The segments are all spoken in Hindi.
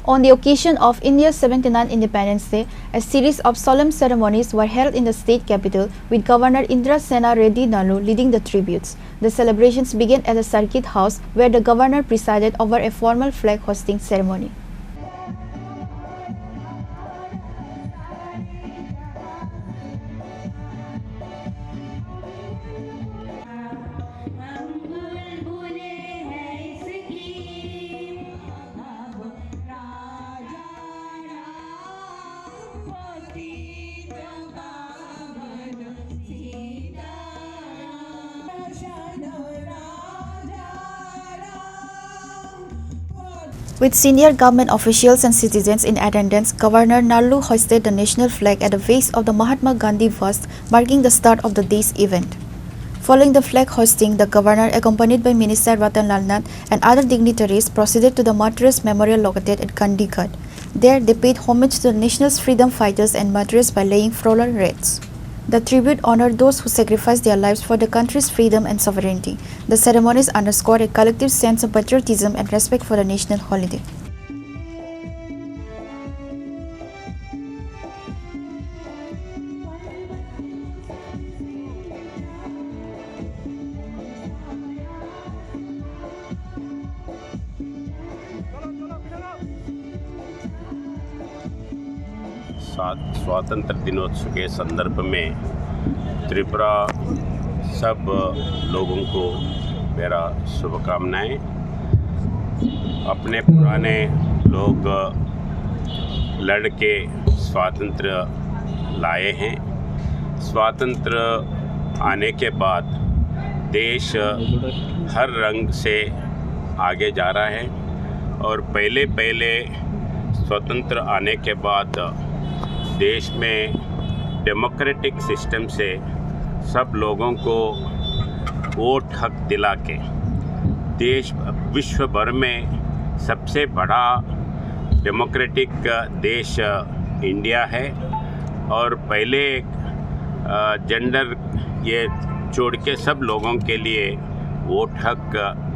On the occasion of India's 79th Independence Day, a series of solemn ceremonies were held in the state capital with Governor Indra Sena Reddy Nallu leading the tributes. The celebrations began at the Circuit House where the governor presided over a formal flag hosting ceremony. With senior government officials and citizens in attendance, Governor Nallu hoisted the national flag at the base of the Mahatma Gandhi bust, marking the start of the day's event. Following the flag hoisting, the governor, accompanied by Minister Ratan Lal Nath and other dignitaries, proceeded to the Martyrs Memorial located at Chandigarh. There, they paid homage to the nation's freedom fighters and martyrs by laying floral wreaths. The tribute honored those who sacrificed their lives for the country's freedom and sovereignty. The ceremonies underscored a collective sense of patriotism and respect for the national holiday. स्वातंत्र दिनोत्सव के संदर्भ में त्रिपुरा सब लोगों को मेरा शुभकामनाएं। अपने पुराने लोग लड़ के स्वातंत्र्य लाए हैं। स्वातंत्र्य आने के बाद देश हर रंग से आगे जा रहा है और पहले स्वतंत्र आने के बाद देश में डेमोक्रेटिक सिस्टम से सब लोगों को वोट हक दिला के देश विश्व भर में सबसे बड़ा डेमोक्रेटिक देश इंडिया है। और पहले जेंडर ये छोड़ के सब लोगों के लिए वोट हक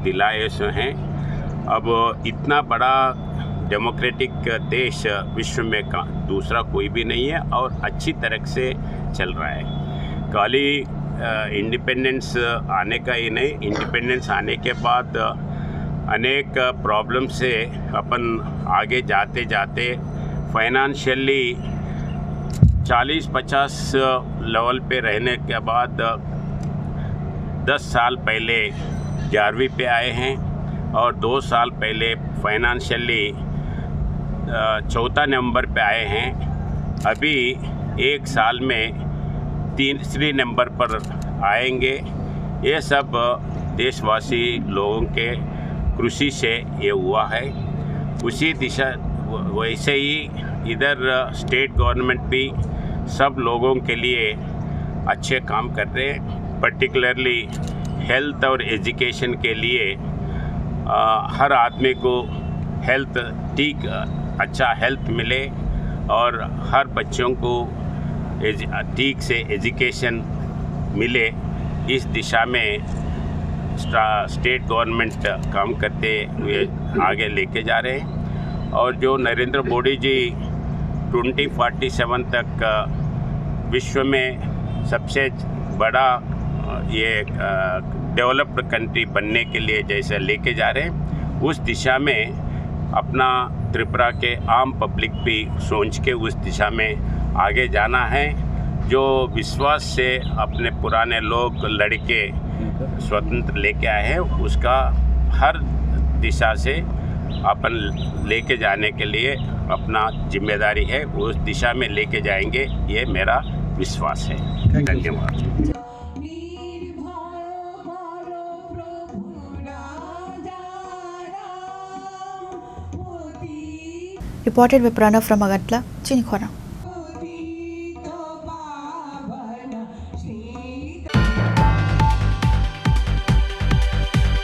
दिलाए हैं। अब इतना बड़ा डेमोक्रेटिक देश विश्व में दूसरा कोई भी नहीं है और अच्छी तरह से चल रहा है। खाली इंडिपेंडेंस आने का ही नहीं, इंडिपेंडेंस आने के बाद अनेक प्रॉब्लम से अपन आगे जाते जाते फाइनेंशियली 40-50 लेवल पे रहने के बाद 10 साल पहले 11वीं पे आए हैं और 2 साल पहले फाइनेंशियली 4 नंबर पे आए हैं। अभी 1 साल में 3 नंबर पर आएंगे। ये सब देशवासी लोगों के कृषि से ये हुआ है। उसी दिशा वैसे ही इधर स्टेट गवर्नमेंट भी सब लोगों के लिए अच्छे काम कर रहे हैं। पर्टिकुलरली हेल्थ और एजुकेशन के लिए हर आदमी को हेल्थ अच्छा हेल्थ मिले और हर बच्चों को ठीक से एजुकेशन मिले, इस दिशा में स्टेट गवर्नमेंट काम करते हुए आगे लेके जा रहे हैं। और जो नरेंद्र मोदी जी 2047 तक विश्व में सबसे बड़ा ये डेवलप्ड कंट्री बनने के लिए जैसे लेके जा रहे हैं, उस दिशा में अपना त्रिपुरा के आम पब्लिक भी सोच के उस दिशा में आगे जाना है। जो विश्वास से अपने पुराने लोग लड़के स्वतंत्र लेके आए हैं, उसका हर दिशा से अपन लेके जाने के लिए अपना जिम्मेदारी है, उस दिशा में लेके जाएंगे, ये मेरा विश्वास है। धन्यवाद। Reported by Pranav from Agatla, Chinikhora.